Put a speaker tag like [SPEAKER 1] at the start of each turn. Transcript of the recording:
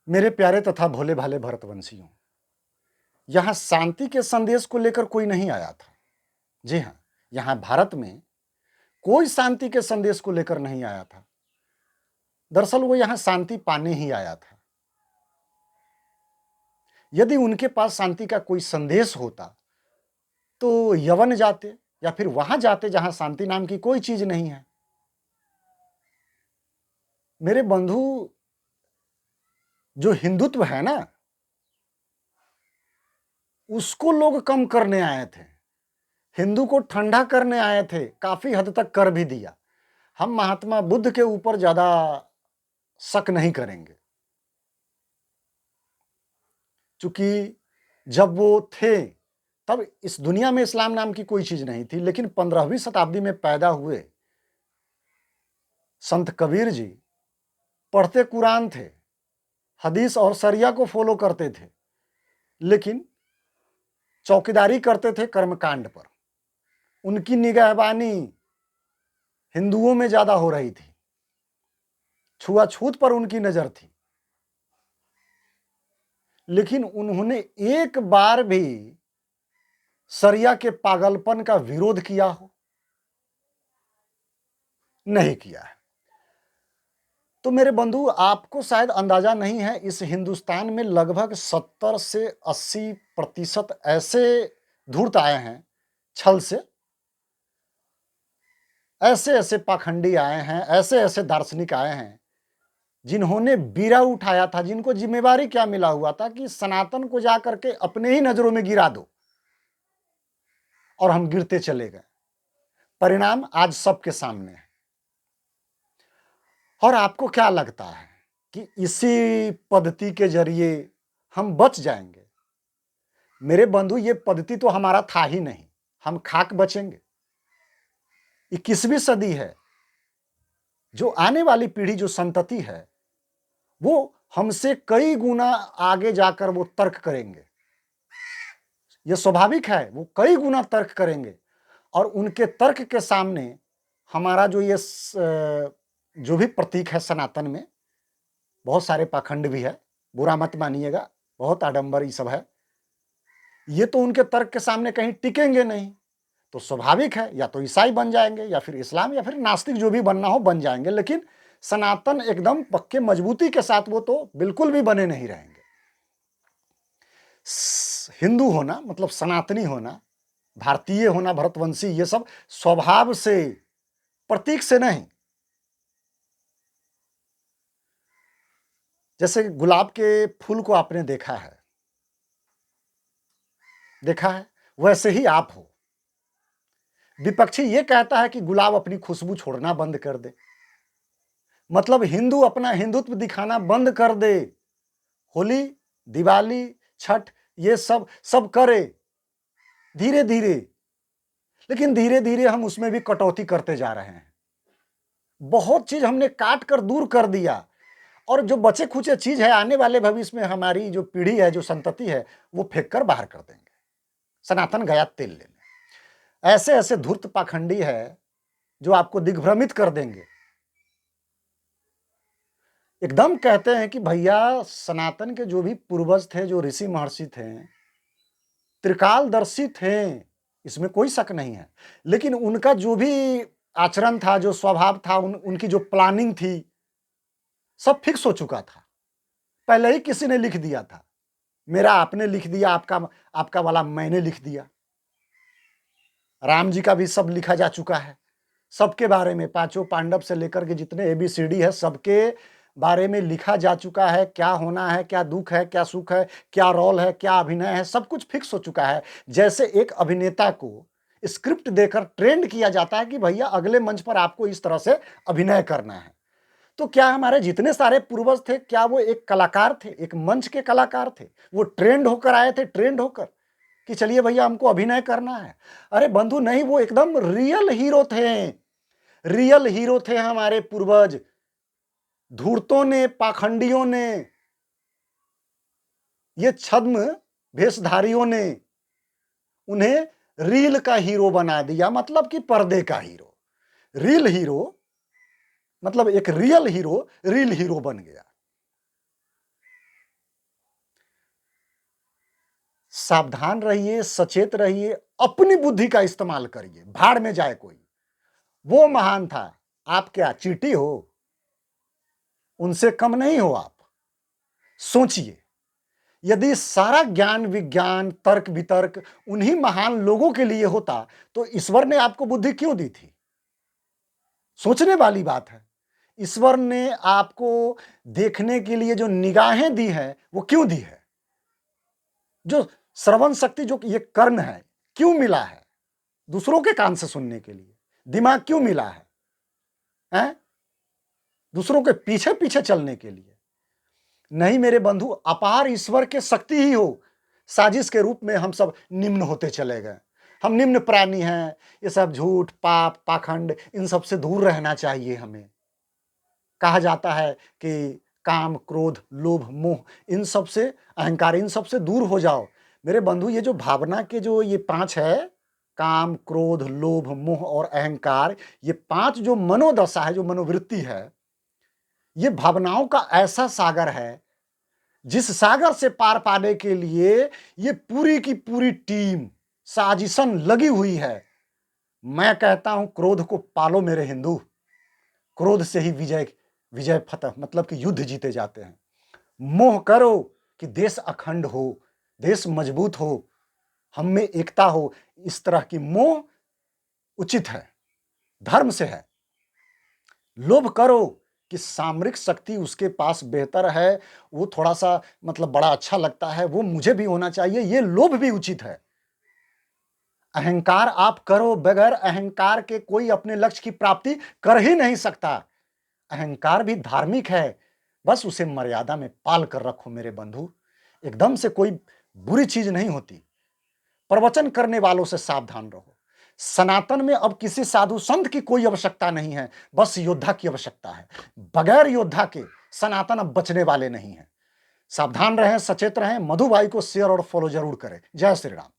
[SPEAKER 1] मेरे प्यारे तथा भोले भाले भरतवंशियों, यहाँ शांति के संदेश को लेकर कोई नहीं आया था। जी हाँ, यहाँ भारत में कोई शांति के संदेश को लेकर नहीं आया था। दरअसल वो यहाँ शांति पाने ही आया था। यदि उनके पास शांति का कोई संदेश होता तो यवन जाते या फिर वहां जाते जहां शांति नाम की कोई चीज नहीं है। मेरे बंधु, जो हिंदुत्व है ना, उसको लोग कम करने आए थे। हिंदू को ठंडा करने आए थे, काफी हद तक कर भी दिया। हम महात्मा बुद्ध के ऊपर ज्यादा शक नहीं करेंगे, क्योंकि जब वो थे तब इस दुनिया में इस्लाम नाम की कोई चीज नहीं थी। लेकिन 15वीं शताब्दी में पैदा हुए संत कबीर जी पढ़ते कुरान थे, हदीस और शरिया को फॉलो करते थे, लेकिन चौकीदारी करते थे कर्मकांड पर। उनकी निगहबानी हिंदुओं में ज्यादा हो रही थी, छुआछूत पर उनकी नजर थी। लेकिन उन्होंने एक बार भी शरिया के पागलपन का विरोध किया हो? नहीं किया है। तो मेरे बंधु, आपको शायद अंदाजा नहीं है, इस हिंदुस्तान में लगभग 70 से 80% ऐसे धूर्त आए हैं छल से, ऐसे ऐसे पाखंडी आए हैं, ऐसे ऐसे दार्शनिक आए हैं जिन्होंने बीड़ा उठाया था, जिनको जिम्मेवारी क्या मिला हुआ था कि सनातन को जाकर के अपने ही नजरों में गिरा दो, और हम गिरते चले गए। परिणाम आज सबके सामने है। और आपको क्या लगता है कि इसी पद्धति के जरिए हम बच जाएंगे? मेरे बंधु, ये पद्धति तो हमारा था ही नहीं, हम खाक बचेंगे। 21वीं सदी है, जो आने वाली पीढ़ी, जो संतति है, वो हमसे कई गुना आगे जाकर वो तर्क करेंगे। ये स्वाभाविक है, वो कई गुना तर्क करेंगे, और उनके तर्क के सामने हमारा जो ये जो भी प्रतीक है सनातन में, बहुत सारे पाखंड भी है, बुरा मत मानिएगा, बहुत आडंबर ये सब है, ये तो उनके तर्क के सामने कहीं टिकेंगे नहीं। तो स्वाभाविक है, या तो ईसाई बन जाएंगे, या फिर इस्लाम, या फिर नास्तिक, जो भी बनना हो बन जाएंगे। लेकिन सनातन एकदम पक्के मजबूती के साथ वो तो बिल्कुल भी बने नहीं रहेंगे। हिंदू होना मतलब सनातनी होना, भारतीय होना, भरतवंशी, ये सब स्वभाव से, प्रतीक से नहीं। जैसे गुलाब के फूल को आपने देखा है, वैसे ही आप हो। विपक्षी ये कहता है कि गुलाब अपनी खुशबू छोड़ना बंद कर दे, मतलब हिंदू अपना हिंदुत्व दिखाना बंद कर दे। होली, दिवाली, छठ, ये सब सब करे धीरे धीरे, लेकिन धीरे धीरे हम उसमें भी कटौती करते जा रहे हैं। बहुत चीज हमने काट कर दूर कर दिया, और जो बचे खुचे चीज है, आने वाले भविष्य में हमारी जो पीढ़ी है, जो संतति है, वो फेंक कर बाहर कर देंगे। सनातन गया तेल लेने। ऐसे ऐसे धूर्त पाखंडी है जो आपको दिग्भ्रमित कर देंगे। एकदम कहते हैं कि भैया, सनातन के जो भी पूर्वज थे, जो ऋषि महर्षि थे, त्रिकालदर्शी थे, इसमें कोई शक नहीं है। लेकिन उनका जो भी आचरण था, जो स्वभाव था, उनकी जो प्लानिंग थी, सब फिक्स हो चुका था। पहले ही किसी ने लिख दिया था। मेरा आपने लिख दिया, आपका वाला मैंने लिख दिया। राम जी का भी सब लिखा जा चुका है, सबके बारे में, पांचों पांडव से लेकर के जितने ABCD है, सबके बारे में लिखा जा चुका है। क्या होना है, क्या दुख है, क्या सुख है, क्या रोल है, क्या अभिनय है, सब कुछ फिक्स हो चुका है। जैसे एक अभिनेता को स्क्रिप्ट देकर ट्रेंड किया जाता है कि भैया अगले मंच पर आपको इस तरह से अभिनय करना है। तो क्या हमारे जितने सारे पूर्वज थे, क्या वो एक कलाकार थे, एक मंच के कलाकार थे? वो ट्रेंड होकर आए थे, ट्रेंड होकर कि चलिए भैया हमको अभिनय करना है? अरे बंधु नहीं, वो एकदम रियल हीरो थे। रियल हीरो थे हमारे पूर्वज। धूर्तों ने, पाखंडियों ने, ये छद्म भेषधारियों ने उन्हें रील का हीरो बना दिया, मतलब कि पर्दे का हीरो। रील हीरो मतलब एक रियल हीरो रील हीरो बन गया। सावधान रहिए, सचेत रहिए, अपनी बुद्धि का इस्तेमाल करिए, भाड़ में जाए कोई। वो महान था, आप क्या चींटी हो? उनसे कम नहीं हो आप। सोचिए, यदि सारा ज्ञान, विज्ञान, तर्क वितर्क उन्हीं महान लोगों के लिए होता, तो ईश्वर ने आपको बुद्धि क्यों दी थी? सोचने वाली बात है। ईश्वर ने आपको देखने के लिए जो निगाहें दी हैं, वो क्यों दी है? जो श्रवण शक्ति, जो ये कर्ण है, क्यों मिला है? दूसरों के कान से सुनने के लिए। दिमाग क्यों मिला है? हैं? दूसरों के पीछे-पीछे चलने के लिए। नहीं मेरे बंधु, अपार ईश्वर के शक्ति ही हो, साजिश के रूप में हम सब निम्न होते चले गए। हम निम्न प्राणी हैं, ये सब झूठ, पाप, पाखंड, इन सब से दूर रहना चाहिए हमें। कहा जाता है कि काम, क्रोध, लोभ, मोह, इन सब से, अहंकार, इन सब से दूर हो जाओ। मेरे बंधु, ये जो भावना के जो ये 5 है, काम, क्रोध, लोभ, मोह और अहंकार, ये 5 जो मनोदशा है, जो मनोवृत्ति है, ये भावनाओं का ऐसा सागर है, जिस सागर से पार पाने के लिए ये पूरी की पूरी टीम साजिशन लगी हुई है। मैं कहता हूं, क्रोध को पालो मेरे हिंदू। क्रोध से ही विजय विजय फतह, मतलब कि युद्ध जीते जाते हैं। मोह करो कि देश अखंड हो, देश मजबूत हो, हम में एकता हो। इस तरह की मोह उचित है, धर्म से है। लोभ करो कि सामरिक शक्ति उसके पास बेहतर है, वो थोड़ा-सा मतलब बड़ा अच्छा लगता है, वो मुझे भी होना चाहिए, ये लोभ भी उचित है। अहंकार आप करो, बगैर अहंकार के कोई अपने लक्ष्य की प्राप्ति कर ही नहीं सकता। अहंकार भी धार्मिक है, बस उसे मर्यादा में पाल कर रखो मेरे बंधु। एकदम से कोई बुरी चीज नहीं होती। प्रवचन करने वालों से सावधान रहो। सनातन में अब किसी साधु संत की कोई आवश्यकता नहीं है, बस योद्धा की आवश्यकता है। बगैर योद्धा के सनातन अब बचने वाले नहीं है। सावधान रहें, सचेत रहें। मधु भाई को शेयर और फॉलो जरूर करें। जय श्री राम।